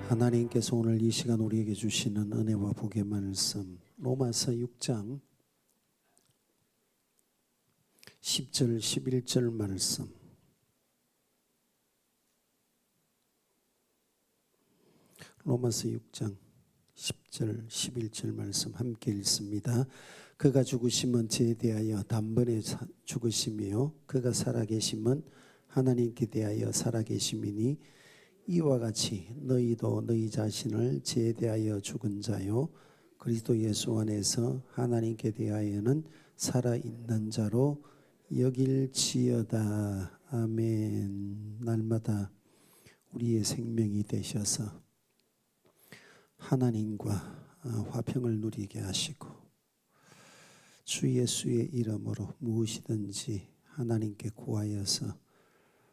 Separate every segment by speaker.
Speaker 1: 하나님께서 오늘 이 시간 우리에게 주시는 은혜와 복의 말씀 로마서 6장 10절 11절 말씀, 로마서 6장 10절 11절 말씀 함께 읽습니다. 그가 죽으심은 죄에 대하여 단번에 죽으심이요 그가 살아계심은 하나님께 대하여 살아계심이니 이와 같이 너희도 너희 자신을 죄에 대하여 죽은 자요 그리스도 예수 안에서 하나님께 대하여는 살아있는 자로 여길지어다. 아멘. 날마다 우리의 생명이 되셔서 하나님과 화평을 누리게 하시고 주 예수의 이름으로 무엇이든지 하나님께 구하여서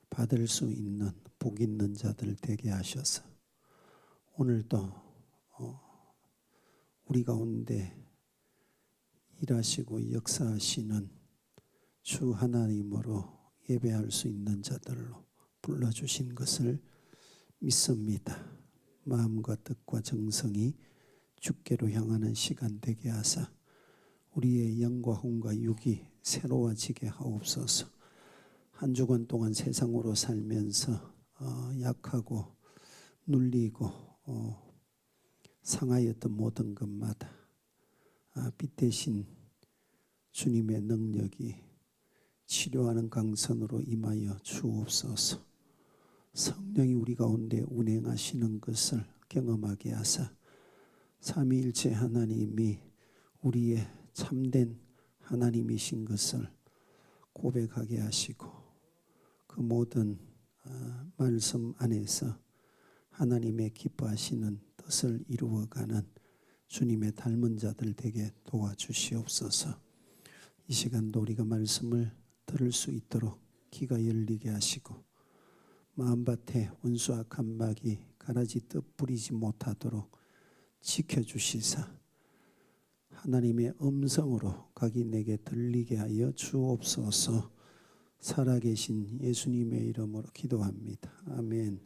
Speaker 1: 받을 수 있는 복 있는 자들 되게 하셔서 오늘도 우리 가운데 일하시고 역사하시는 주 하나님으로 예배할 수 있는 자들로 불러주신 것을 믿습니다. 마음과 뜻과 정성이 주께로 향하는 시간 되게 하사 우리의 영과 혼과 육이 새로워지게 하옵소서. 한 주간 동안 세상으로 살면서 약하고 눌리고 상하였던 모든 것마다 빛 대신 주님의 능력이 치료하는 강선으로 임하여 주옵소서. 성령이 우리 가운데 운행하시는 것을 경험하게 하사 삼위일체 하나님이 우리의 참된 하나님이신 것을 고백하게 하시고 그 모든 말씀 안에서 하나님의 기뻐하시는 뜻을 이루어가는 주님의 닮은 자들 되게 도와주시옵소서. 이 시간도 우리가 말씀을 들을 수 있도록 귀가 열리게 하시고 마음밭에 원수 악한 막이 가라지 뜻 뿌리지 못하도록 지켜주시사 하나님의 음성으로 각이 내게 들리게 하여 주옵소서. 살아계신 예수님의 이름으로 기도합니다. 아멘.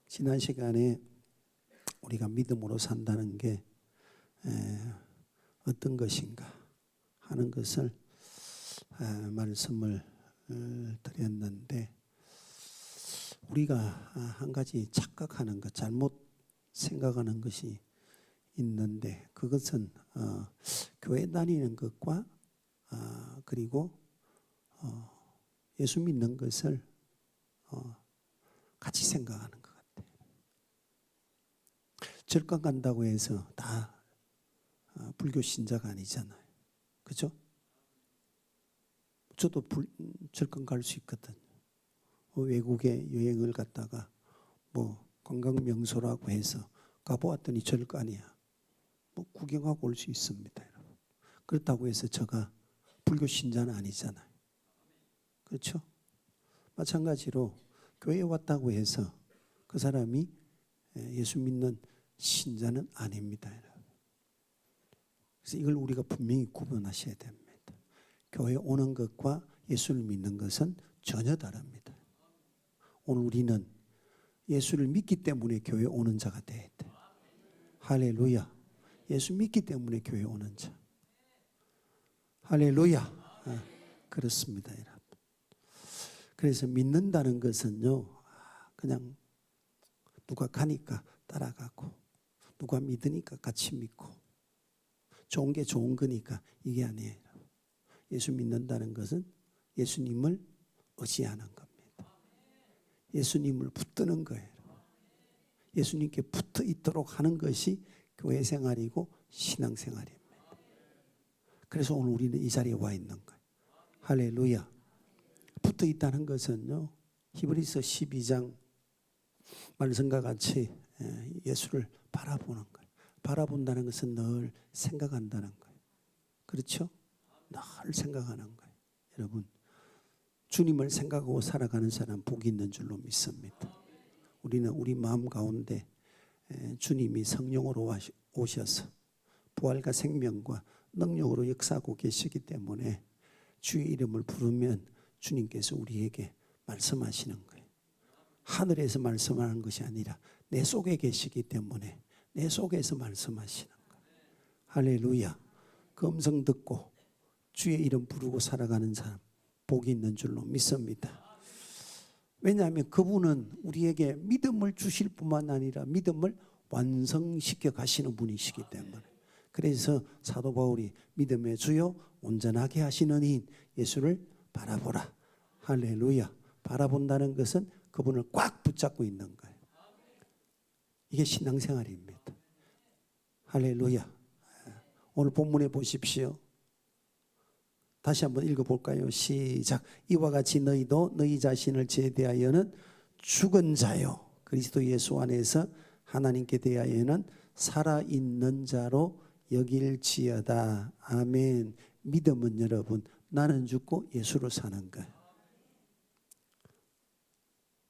Speaker 1: 지난 시간에 우리가 믿음으로 산다는 게 어떤 것인가 하는 것을 말씀을 드렸는데 우리가 한 가지 착각하는 것, 잘못 생각하는 것이 있는데 그것은 교회 다니는 것과 그리고 예수 믿는 것을 같이 생각하는 것 같아요. 절간 간다고 해서 다 불교 신자가 아니잖아요. 그죠? 저도 절간 갈 수 있거든요. 외국에 여행을 갔다가 뭐 관광 명소라고 해서 가보았더니 절간이야. 뭐 구경하고 올 수 있습니다. 여러분. 그렇다고 해서 제가 불교 신자는 아니잖아요. 그렇죠? 마찬가지로 교회에 왔다고 해서 그 사람이 예수 믿는 신자는 아닙니다. 여러분. 그래서 이걸 우리가 분명히 구분하셔야 됩니다. 교회에 오는 것과 예수를 믿는 것은 전혀 다릅니다. 오늘 우리는 예수를 믿기 때문에 교회에 오는 자가 돼야 돼요. 할렐루야. 예수 믿기 때문에 교회에 오는 자. 할렐루야. 그렇습니다, 여러분. 그래서 믿는다는 것은요, 그냥 누가 가니까 따라가고, 누가 믿으니까 같이 믿고, 좋은 게 좋은 거니까 이게 아니에요. 예수 믿는다는 것은 예수님을 의지하는 겁니다. 예수님을 붙드는 거예요. 예수님께 붙어 있도록 하는 것이 교회 생활이고 신앙 생활입니다. 그래서 오늘 우리는 이 자리에 와 있는 거예요. 할렐루야. 붙어 있다는 것은요, 히브리서 12장 말씀과 같이 예수를 바라보는 거예요. 바라본다는 것은 늘 생각한다는 거예요. 그렇죠? 늘 생각하는 거예요. 여러분, 주님을 생각하고 살아가는 사람 복이 있는 줄로 믿습니다. 우리는 우리 마음 가운데 주님이 성령으로 오셔서 부활과 생명과 능력으로 역사하고 계시기 때문에 주의 이름을 부르면 주님께서 우리에게 말씀하시는 거예요. 하늘에서 말씀하는 것이 아니라 내 속에 계시기 때문에 내 속에서 말씀하시는 거예요. 할렐루야. 그 음성 듣고 주의 이름 부르고 살아가는 사람 복이 있는 줄로 믿습니다. 왜냐하면 그분은 우리에게 믿음을 주실 뿐만 아니라 믿음을 완성시켜 가시는 분이시기 때문에. 그래서 사도 바울이 믿음의 주요 온전하게 하시는 이인 예수를 바라보라. 할렐루야. 바라본다는 것은 그분을 꽉 붙잡고 있는 거예요. 이게 신앙생활입니다. 할렐루야. 오늘 본문에 보십시오. 다시 한번 읽어볼까요? 시작. 이와 같이 너희도 너희 자신을 제대하여는 죽은 자요 그리스도 예수 안에서 하나님께 대하여는 살아있는 자로 여길지어다. 아멘. 믿음은 여러분 나는 죽고 예수로 사는 거예요.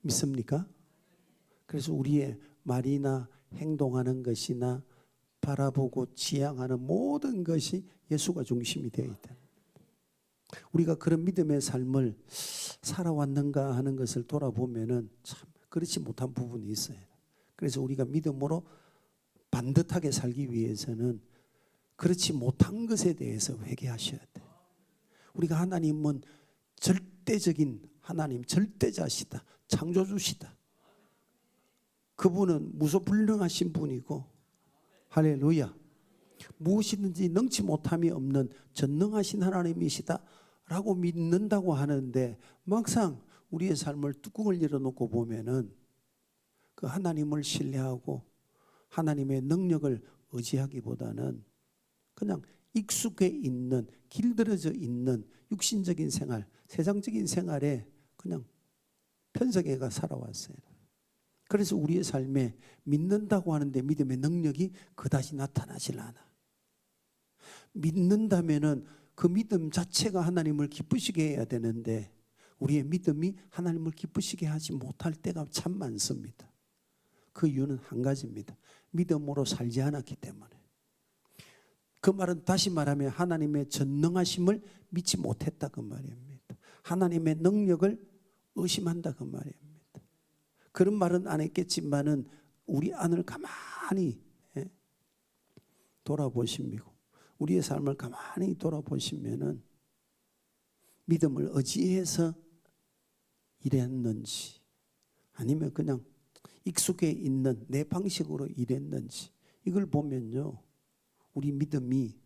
Speaker 1: 믿습니까? 그래서 우리의 말이나 행동하는 것이나 바라보고 지향하는 모든 것이 예수가 중심이 되어 있다. 우리가 그런 믿음의 삶을 살아왔는가 하는 것을 돌아보면은 참 그렇지 못한 부분이 있어요. 그래서 우리가 믿음으로 반듯하게 살기 위해서는 그렇지 못한 것에 대해서 회개하셔야 돼요. 우리가 하나님은 절대적인 하나님, 절대자시다, 창조주시다. 그분은 무소불능하신 분이고, 할렐루야, 무엇이든지 능치 못함이 없는 전능하신 하나님이시다 라고 믿는다고 하는데, 막상 우리의 삶을 뚜껑을 열어놓고 보면은 그 하나님을 신뢰하고 하나님의 능력을 의지하기보다는 그냥 익숙해 있는, 길들여져 있는 육신적인 생활, 세상적인 생활에 그냥 편성해가 살아왔어요. 그래서 우리의 삶에 믿는다고 하는데 믿음의 능력이 그다지 나타나질 않아. 믿는다면은 그 믿음 자체가 하나님을 기쁘시게 해야 되는데 우리의 믿음이 하나님을 기쁘시게 하지 못할 때가 참 많습니다. 그 이유는 한 가지입니다. 믿음으로 살지 않았기 때문에. 그 말은 다시 말하면 하나님의 전능하심을 믿지 못했다 그 말입니다. 하나님의 능력을 의심한다 그 말입니다. 그런 말은 안 했겠지만은 우리 안을 가만히 돌아보시고 우리의 삶을 가만히 돌아보시면은 믿음을 의지해서 일했는지 아니면 그냥 익숙해 있는 내 방식으로 일했는지 이걸 보면요 우리 믿음이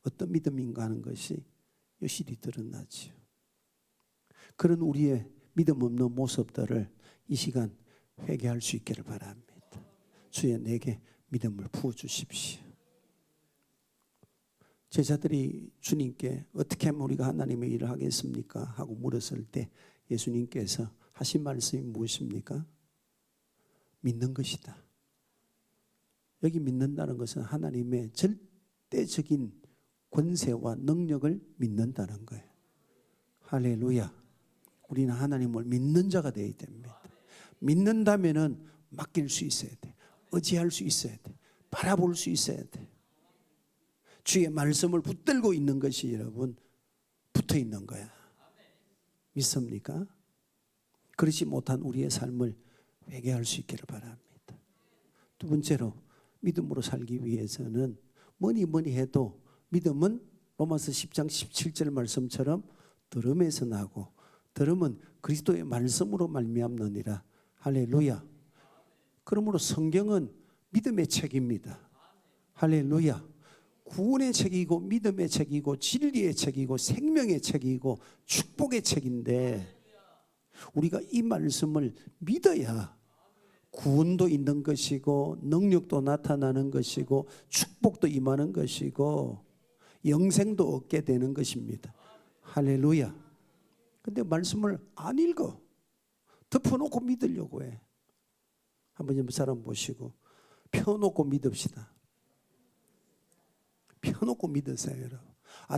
Speaker 1: 어떤 믿음인가 하는 것이 여실히 드러나지요. 그런 우리의 믿음 없는 모습들을 이 시간 회개할 수 있기를 바랍니다. 주여 내게 믿음을 부어주십시오. 제자들이 주님께 어떻게 하면 우리가 하나님의 일을 하겠습니까? 하고 물었을 때 예수님께서 하신 말씀이 무엇입니까? 믿는 것이다. 여기 믿는다는 것은 하나님의 절대적인 권세와 능력을 믿는다는 거예요. 할렐루야. 우리는 하나님을 믿는 자가 되어야 됩니다. 믿는다면은 맡길 수 있어야 돼. 의지할 수 있어야 돼. 바라볼 수 있어야 돼. 주의 말씀을 붙들고 있는 것이 여러분 붙어 있는 거야. 믿습니까? 그렇지 못한 우리의 삶을 회개할 수 있기를 바랍니다. 두 번째로 믿음으로 살기 위해서는 뭐니 해도 믿음은 로마서 10장 17절 말씀처럼 들음에서 나고 들음은 그리스도의 말씀으로 말미암느니라. 할렐루야. 그러므로 성경은 믿음의 책입니다. 할렐루야. 구원의 책이고 믿음의 책이고 진리의 책이고 생명의 책이고 축복의 책인데 우리가 이 말씀을 믿어야 구원도 있는 것이고 능력도 나타나는 것이고 축복도 임하는 것이고 영생도 얻게 되는 것입니다. 할렐루야. 근데 말씀을 안 읽어. 덮어놓고 믿으려고 해. 한번 옆 사람 보시고 펴놓고 믿읍시다. 펴놓고 믿으세요, 여러분.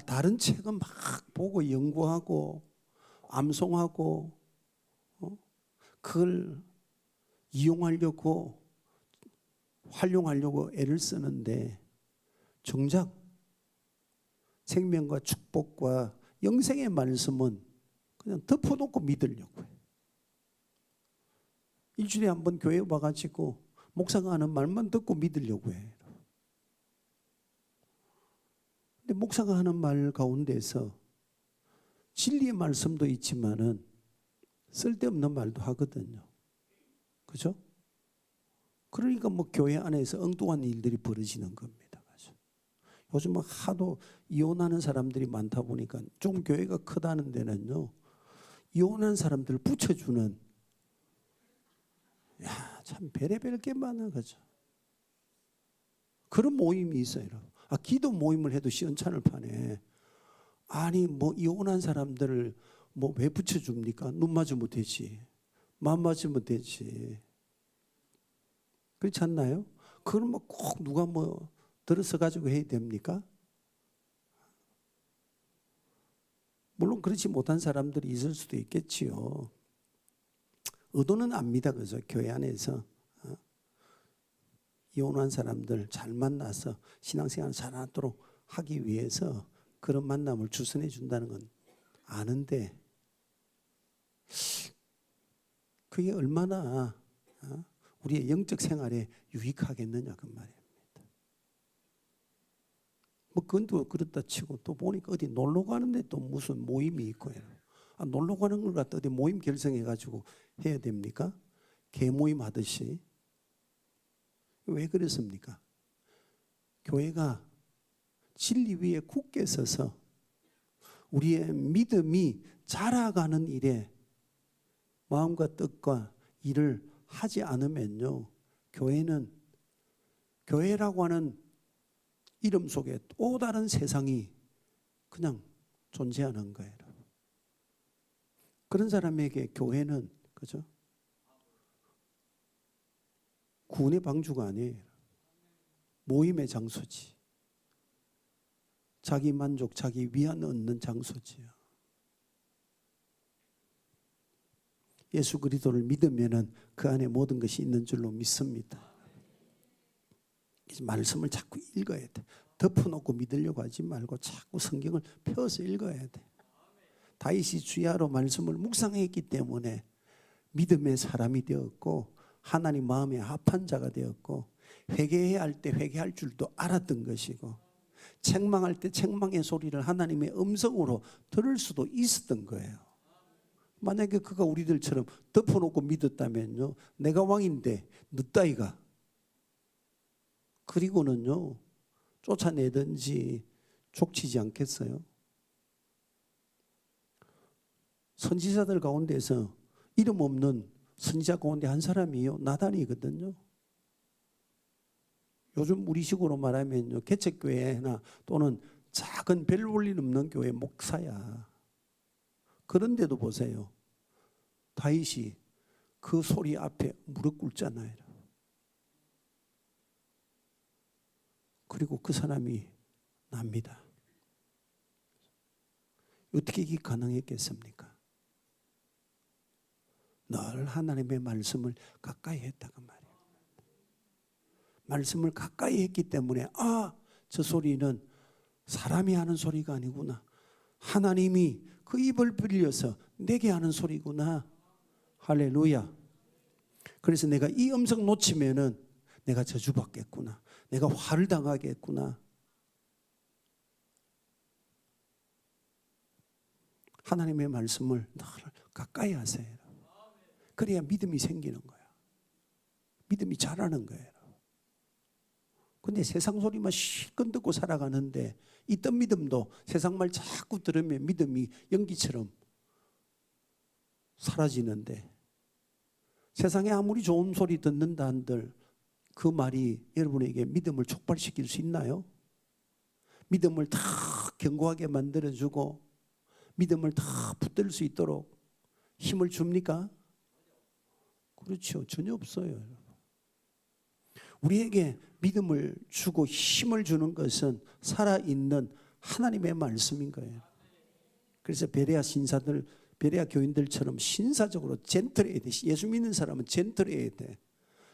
Speaker 1: 다른 책은 막 보고 연구하고 암송하고 그걸 이용하려고 활용하려고 애를 쓰는데 정작 생명과 축복과 영생의 말씀은 그냥 덮어놓고 믿으려고 해요. 일주일에 한 번 교회 와가지고 목사가 하는 말만 듣고 믿으려고 해. 근데 목사가 하는 말 가운데서 진리의 말씀도 있지만은 쓸데없는 말도 하거든요. 그죠? 그러니까 뭐 교회 안에서 엉뚱한 일들이 벌어지는 겁니다. 그죠? 요즘은 하도 이혼하는 사람들이 많다 보니까 좀 교회가 크다는 데는요, 이혼한 사람들을 붙여주는, 야, 참 별의별 게 많아. 그죠? 그런 모임이 있어요. 기도 모임을 해도 시원찮을 판에, 아니 뭐 이혼한 사람들을 뭐 왜 붙여줍니까? 눈 맞으면 되지, 마음 맞으면 되지. 그렇지 않나요? 그럼 뭐 꼭 누가 뭐 들어서 가지고 해야 됩니까? 물론 그렇지 못한 사람들이 있을 수도 있겠지요. 의도는 압니다. 그죠? 교회 안에서 이혼한 사람들 잘 만나서 신앙생활 잘하도록 하기 위해서 그런 만남을 주선해 준다는 건 아는데, 그게 얼마나 우리의 영적 생활에 유익하겠느냐 그 말입니다. 뭐 그건 또 그렇다 치고 또 보니까 어디 놀러 가는데 또 무슨 모임이 있고, 놀러 가는 걸 갖다 어디 모임 결성해 가지고 해야 됩니까? 개모임 하듯이. 왜 그렇습니까? 교회가 진리 위에 굳게 서서 우리의 믿음이 자라가는 일에 마음과 뜻과 일을 하지 않으면요, 교회는, 교회라고 하는 이름 속에 또 다른 세상이 그냥 존재하는 거예요. 그런 사람에게 교회는, 그죠? 구원의 방주가 아니에요. 모임의 장소지. 자기 만족, 자기 위안 얻는 장소지요. 예수 그리스도를 믿으면은 그 안에 모든 것이 있는 줄로 믿습니다. 말씀을 자꾸 읽어야 돼. 덮어놓고 믿으려고 하지 말고 자꾸 성경을 펴서 읽어야 돼. 다윗이 주야로 말씀을 묵상했기 때문에 믿음의 사람이 되었고, 하나님 마음에 합한 자가 되었고, 회개해야 할 때 회개할 줄도 알았던 것이고, 책망할 때 책망의 소리를 하나님의 음성으로 들을 수도 있었던 거예요. 만약에 그가 우리들처럼 덮어놓고 믿었다면요, 내가 왕인데 너 따위가, 그리고는요 쫓아내든지 족치지 않겠어요? 선지자들 가운데서 이름 없는 선지자 가운데 한 사람이요, 나단이거든요. 요즘 우리식으로 말하면요, 개척교회나 또는 작은 별 볼일 없는 교회 목사야. 그런데도 보세요, 다윗이 그 소리 앞에 무릎 꿇잖아요. 그리고 그 사람이 납니다. 어떻게 이게 가능했겠습니까? 늘 하나님의 말씀을 가까이 했다고 말이에요. 말씀을 가까이 했기 때문에, 저 소리는 사람이 하는 소리가 아니구나, 하나님이 그 입을 빌려서 내게 하는 소리구나. 할렐루야. 그래서 내가 이 음성 놓치면은 내가 저주받겠구나, 내가 화를 당하겠구나. 하나님의 말씀을 늘 가까이 하세요. 그래야 믿음이 생기는 거야. 믿음이 자라는 거예요. 근데 세상 소리만 실컷 듣고 살아가는데, 있던 믿음도 세상 말 자꾸 들으면 믿음이 연기처럼 사라지는데, 세상에 아무리 좋은 소리 듣는다 한들 그 말이 여러분에게 믿음을 촉발시킬 수 있나요? 믿음을 다 견고하게 만들어주고 믿음을 다 붙들 수 있도록 힘을 줍니까? 그렇죠. 전혀 없어요. 우리에게 믿음을 주고 힘을 주는 것은 살아있는 하나님의 말씀인 거예요. 그래서 베레아 신사들, 베레아 교인들처럼 신사적으로 젠틀해야 돼. 예수 믿는 사람은 젠틀해야 돼.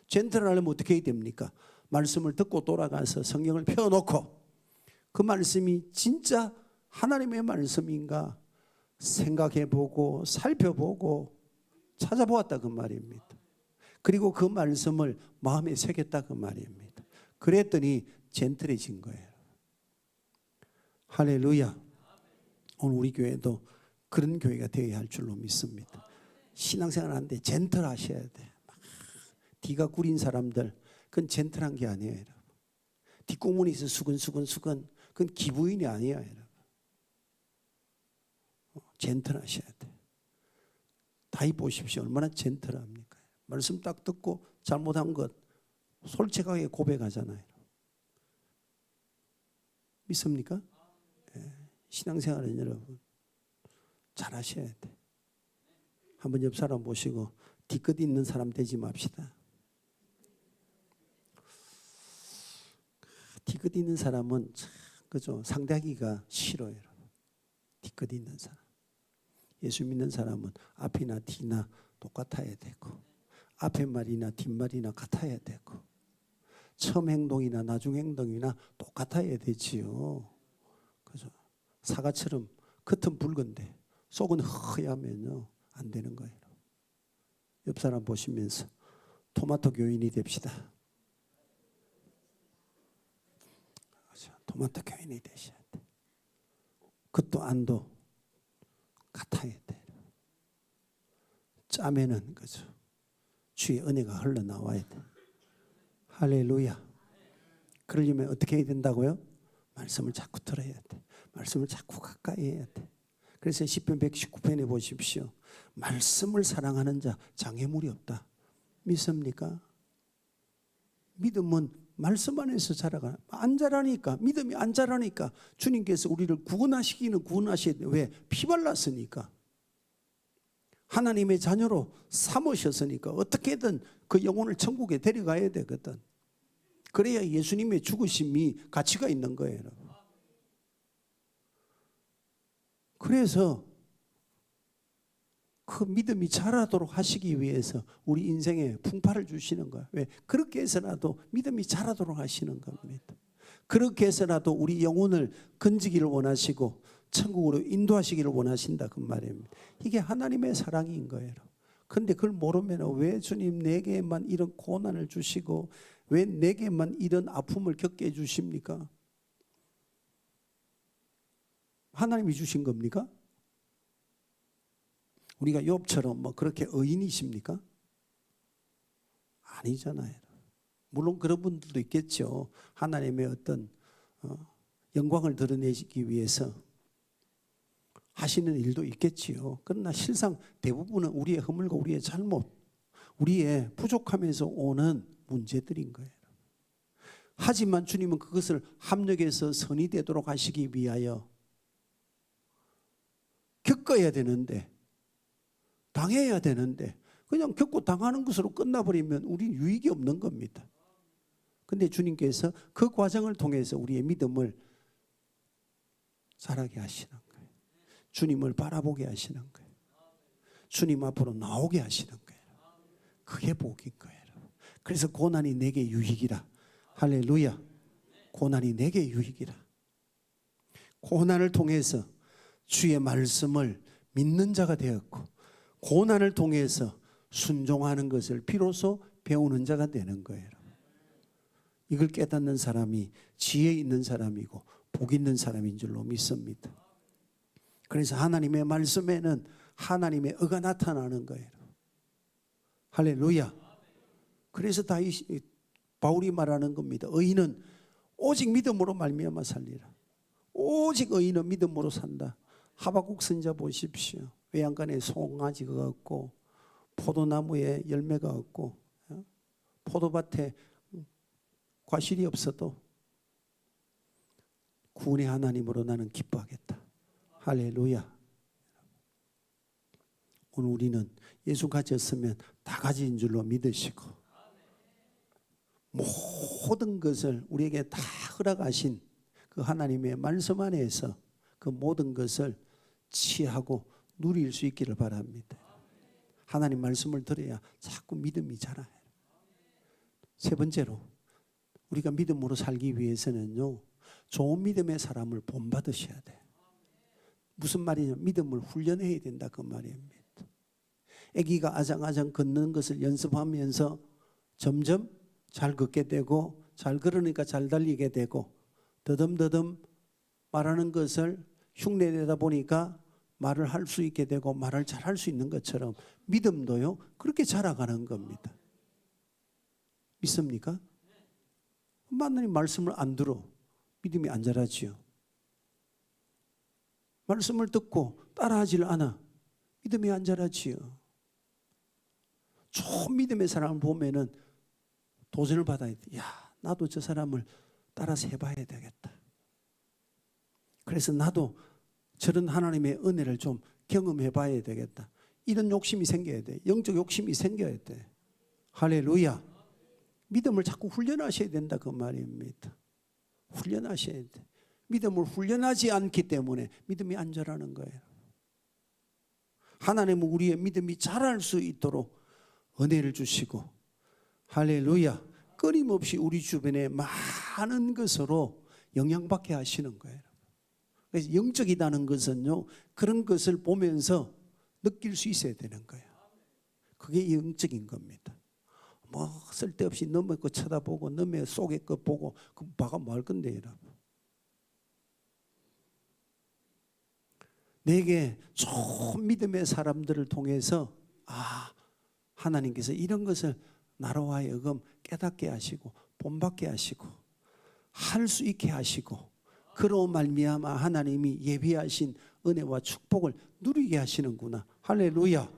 Speaker 1: 젠틀하려면 어떻게 해야 됩니까? 말씀을 듣고 돌아가서 성경을 펴놓고 그 말씀이 진짜 하나님의 말씀인가 생각해보고 살펴보고 찾아보았다 그 말입니다. 그리고 그 말씀을 마음에 새겼다 그 말입니다. 그랬더니 젠틀해진 거예요. 할렐루야. 오늘 우리 교회도 그런 교회가 되어야 할 줄로 믿습니다. 신앙생활 하는데 젠틀하셔야 돼. 뒤가 구린 사람들, 그건 젠틀한 게 아니에요, 여러분. 뒷공문에서 수근수근 그건 기부인이 아니에요, 여러분. 젠틀하셔야 돼. 다이 보십시오. 얼마나 젠틀합니까? 말씀 딱 듣고 잘못한 것 솔직하게 고백하잖아요. 믿습니까? 예. 신앙생활은 여러분 잘하셔야 돼. 한번 옆 사람 보시고 뒤끝 있는 사람 되지 맙시다. 뒤끝 있는 사람은 참 그죠? 상대하기가 싫어요. 뒤끝 있는 사람. 예수 믿는 사람은 앞이나 뒤나 똑같아야 되고, 앞에 말이나 뒷말이나 같아야 되고, 처음 행동이나 나중 행동이나 똑같아야 되지요. 그죠? 사과처럼 겉은 붉은데 속은 허야면요 안 되는 거예요. 옆 사람 보시면서 토마토 교인이 됩시다. 그죠? 토마토 교인이 되셔야 돼. 겉도 안도 같아야 돼. 짜면은 그죠? 주의 은혜가 흘러나와야 돼. 할렐루야. 그러려면 어떻게 해야 된다고요? 말씀을 자꾸 들어야 돼. 말씀을 자꾸 가까이 해야 돼. 그래서 시편 119편에 보십시오. 말씀을 사랑하는 자 장애물이 없다. 믿습니까? 믿음은 말씀 안에서 자라가. 안 자라니까, 믿음이 안 자라니까 주님께서 우리를 구원하시기는 구원하셔야 돼. 왜? 피 발랐으니까. 하나님의 자녀로 삼으셨으니까 어떻게든 그 영혼을 천국에 데려가야 되거든. 그래야 예수님의 죽으심이 가치가 있는 거예요. 그래서 그 믿음이 자라도록 하시기 위해서 우리 인생에 풍파를 주시는 거예요. 왜? 그렇게 해서라도 믿음이 자라도록 하시는 겁니다. 그렇게 해서라도 우리 영혼을 건지기를 원하시고 천국으로 인도하시기를 원하신다 그 말입니다. 이게 하나님의 사랑인 거예요. 그런데 그걸 모르면 왜 주님 내게만 이런 고난을 주시고 왜 내게만 이런 아픔을 겪게 해주십니까? 하나님이 주신 겁니까? 우리가 욥처럼 뭐 그렇게 의인이십니까? 아니잖아요. 물론 그런 분들도 있겠죠. 하나님의 어떤 영광을 드러내기 위해서 하시는 일도 있겠지요. 그러나 실상 대부분은 우리의 허물과 우리의 잘못, 우리의 부족함에서 오는 문제들인 거예요. 하지만 주님은 그것을 합력해서 선이 되도록 하시기 위하여 겪어야 되는데, 당해야 되는데 그냥 겪고 당하는 것으로 끝나버리면 우리는 유익이 없는 겁니다. 그런데 주님께서 그 과정을 통해서 우리의 믿음을 자라게 하시는 거예요. 주님을 바라보게 하시는 거예요. 주님 앞으로 나오게 하시는 거예요. 그게 복인 거예요. 그래서 고난이 내게 유익이라. 할렐루야. 고난이 내게 유익이라. 고난을 통해서 주의 말씀을 믿는 자가 되었고 고난을 통해서 순종하는 것을 비로소 배우는 자가 되는 거예요. 이걸 깨닫는 사람이 지혜 있는 사람이고 복 있는 사람인 줄로 믿습니다. 그래서 하나님의 말씀에는 하나님의 의가 나타나는 거예요. 할렐루야. 그래서 바울이 말하는 겁니다. 의인은 오직 믿음으로 말미암아 살리라. 오직 의인은 믿음으로 산다. 하박국 선지자 보십시오. 외양간에 송아지가 없고 포도나무에 열매가 없고 포도밭에 과실이 없어도 구원의 하나님으로 나는 기뻐하겠다. 할렐루야. 오늘 우리는 예수 가졌으면 다 가진 줄로 믿으시고 모든 것을 우리에게 다 허락하신 그 하나님의 말씀 안에서 그 모든 것을 취하고 누릴 수 있기를 바랍니다. 하나님 말씀을 들어야 자꾸 믿음이 자라요. 세 번째로 우리가 믿음으로 살기 위해서는요, 좋은 믿음의 사람을 본받으셔야 돼. 무슨 말이냐? 믿음을 훈련해야 된다 그 말입니다. 아기가 아장아장 걷는 것을 연습하면서 점점 잘 걷게 되고, 잘 걸으니까 잘 달리게 되고, 더듬더듬 말하는 것을 흉내내다 보니까 말을 할 수 있게 되고 말을 잘 할 수 있는 것처럼 믿음도요 그렇게 자라가는 겁니다. 믿습니까? 하나님 말씀을 안 들어 믿음이 안 자라지요. 말씀을 듣고 따라하질 않아 믿음이 안 자라지요. 좋은 믿음의 사람을 보면은 도전을 받아야 돼. 야, 나도 저 사람을 따라서 해봐야 되겠다. 그래서 나도 저런 하나님의 은혜를 좀 경험해 봐야 되겠다. 이런 욕심이 생겨야 돼. 영적 욕심이 생겨야 돼. 할렐루야. 믿음을 자꾸 훈련하셔야 된다 그 말입니다. 훈련하셔야 돼. 믿음을 훈련하지 않기 때문에 믿음이 안 자라는 거예요. 하나님은 우리의 믿음이 자랄 수 있도록 은혜를 주시고, 할렐루야, 끊임없이 우리 주변에 많은 것으로 영향받게 하시는 거예요. 그래서 영적이라는 것은요, 그런 것을 보면서 느낄 수 있어야 되는 거예요. 그게 영적인 겁니다. 뭐 쓸데없이 남의 거 쳐다보고 남의 속의 거 보고 그 봐가 뭐 할 건데, 여러분. 내게 좋은 믿음의 사람들을 통해서 하나님께서 이런 것을 나로 하여금 깨닫게 하시고 본받게 하시고 할 수 있게 하시고, 그로 말미암아 하나님이 예비하신 은혜와 축복을 누리게 하시는구나. 할렐루야.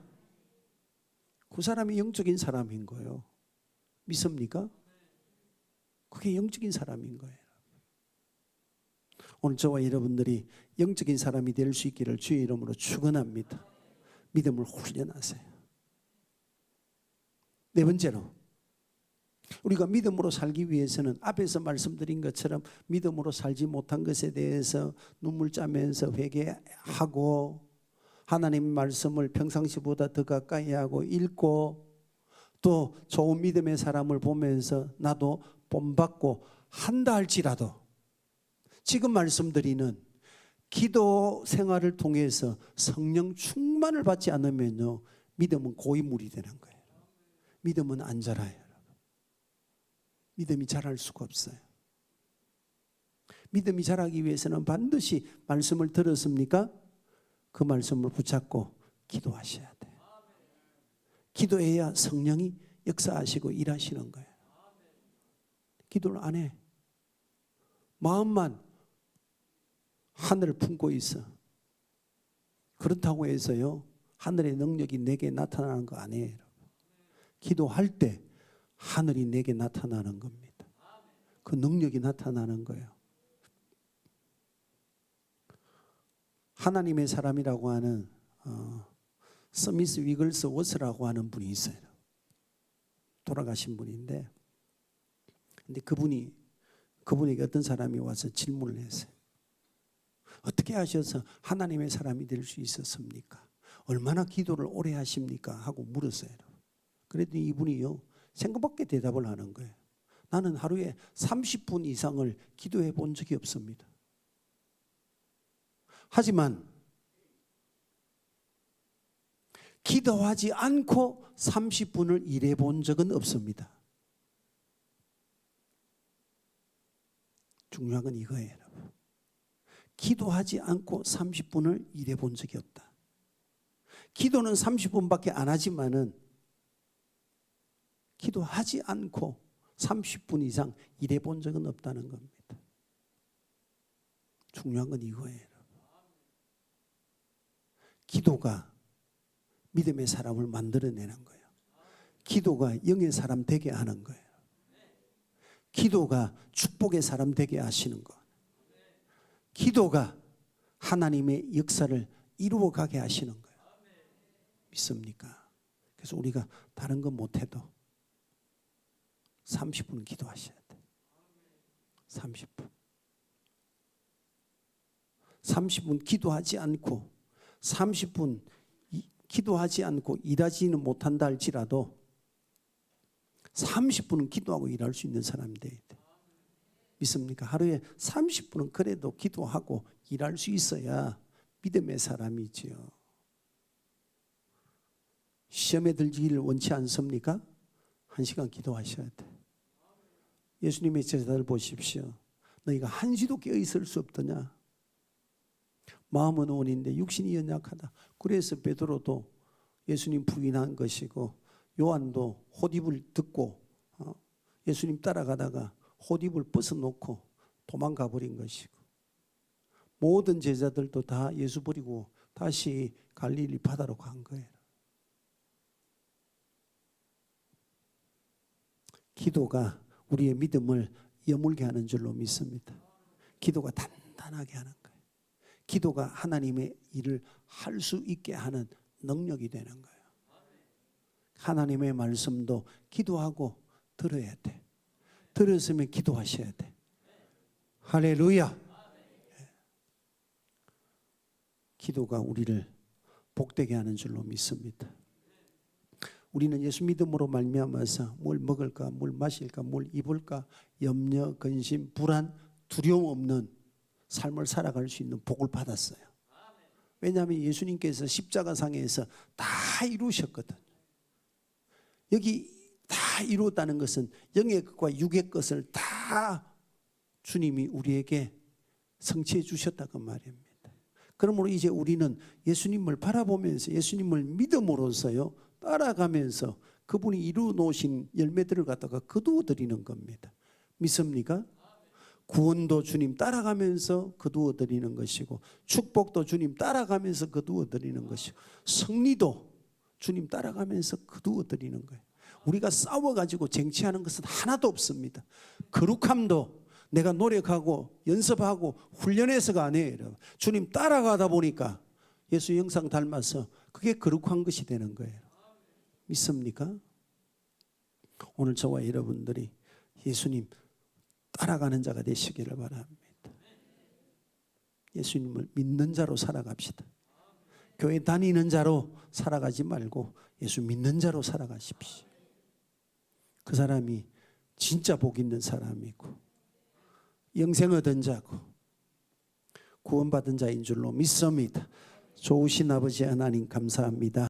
Speaker 1: 그 사람이 영적인 사람인 거예요. 믿습니까? 그게 영적인 사람인 거예요. 오늘 저와 여러분들이 영적인 사람이 될 수 있기를 주의 이름으로 축원합니다. 믿음을 훈련하세요. 네 번째로, 우리가 믿음으로 살기 위해서는 앞에서 말씀드린 것처럼 믿음으로 살지 못한 것에 대해서 눈물 짜면서 회개하고, 하나님 말씀을 평상시보다 더 가까이 하고 읽고, 또 좋은 믿음의 사람을 보면서 나도 본받고 한다 할지라도, 지금 말씀드리는 기도 생활을 통해서 성령 충만을 받지 않으면요, 믿음은 고인물이 되는 거예요. 믿음은 안 자라요. 믿음이 자랄 수가 없어요. 믿음이 자라기 위해서는 반드시 말씀을 들었습니까? 그 말씀을 붙잡고 기도하셔야 돼요. 기도해야 성령이 역사하시고 일하시는 거예요. 기도를 안 해. 마음만 하늘을 품고 있어. 그렇다고 해서요, 하늘의 능력이 내게 나타나는 거 아니에요. 기도할 때 하늘이 내게 나타나는 겁니다. 그 능력이 나타나는 거예요. 하나님의 사람이라고 하는 스미스 위글스 워스라고 하는 분이 있어요. 돌아가신 분인데, 근데 그분에게 어떤 사람이 와서 질문을 했어요. 어떻게 하셔서 하나님의 사람이 될 수 있었습니까? 얼마나 기도를 오래 하십니까? 하고 물었어요. 그랬더니 이분이요, 생각밖에 대답을 하는 거예요. 나는 하루에 30분 이상을 기도해 본 적이 없습니다. 하지만 기도하지 않고 30분을 일해 본 적은 없습니다. 중요한 건 이거예요, 여러분. 기도하지 않고 30분을 일해 본 적이 없다. 기도는 30분밖에 안 하지만은 기도하지 않고 30분 이상 일해 본 적은 없다는 겁니다. 중요한 건 이거예요, 여러분. 기도가 믿음의 사람을 만들어내는 거예요. 기도가 영의 사람 되게 하는 거예요. 기도가 축복의 사람 되게 하시는 것. 기도가 하나님의 역사를 이루어가게 하시는 거예요. 믿습니까? 그래서 우리가 다른 건 못해도 30분 기도하셔야 돼요. 30분. 30분 기도하지 않고 30분 기도하지 않고 일하지는 못한다 할지라도 30분은 기도하고 일할 수 있는 사람이 돼야 돼. 믿습니까? 하루에 30분은 그래도 기도하고 일할 수 있어야 믿음의 사람이지요. 시험에 들기를 원치 않습니까? 1시간 기도하셔야 돼. 예수님의 제자들 보십시오. 너희가 한시도 깨어있을 수 없더냐? 마음은 온인데 육신이 연약하다. 그래서 베드로도 예수님 부인한 것이고, 요한도 헛입을 듣고 예수님 따라가다가 헛입을 벗어놓고 도망가 버린 것이고, 모든 제자들도 다 예수 버리고 다시 갈릴리 바다로 간 거예요. 기도가 우리의 믿음을 여물게 하는 줄로 믿습니다. 기도가 단단하게 하는 거예요. 기도가 하나님의 일을 할 수 있게 하는 능력이 되는 거예요. 하나님의 말씀도 기도하고 들어야 돼. 들었으면 기도하셔야 돼. 할렐루야. 기도가 우리를 복되게 하는 줄로 믿습니다. 우리는 예수 믿음으로 말미암아서 뭘 먹을까, 뭘 마실까, 뭘 입을까 염려, 근심, 불안, 두려움 없는 삶을 살아갈 수 있는 복을 받았어요. 왜냐하면 예수님께서 십자가상에서 다 이루셨거든. 여기 다 이루었다는 것은 영의 것과 육의 것을 다 주님이 우리에게 성취해 주셨다고 말입니다. 그러므로 이제 우리는 예수님을 바라보면서 예수님을 믿음으로써요 따라가면서 그분이 이루어 놓으신 열매들을 갖다가 거두어 드리는 겁니다. 믿습니까? 구원도 주님 따라가면서 거두어 드리는 것이고, 축복도 주님 따라가면서 거두어 드리는 것이고, 승리도 주님 따라가면서 거두어 드리는 거예요. 우리가 싸워가지고 쟁취하는 것은 하나도 없습니다. 거룩함도 내가 노력하고 연습하고 훈련해서가 아니에요. 주님 따라가다 보니까 예수 형상 닮아서 그게 거룩한 것이 되는 거예요. 믿습니까? 오늘 저와 여러분들이 예수님 따라가는 자가 되시기를 바랍니다. 예수님을 믿는 자로 살아갑시다. 교회 다니는 자로 살아가지 말고 예수 믿는 자로 살아가십시오. 그 사람이 진짜 복 있는 사람이고 영생 얻은 자고 구원받은 자인 줄로 믿습니다. 좋으신 아버지 하나님 감사합니다.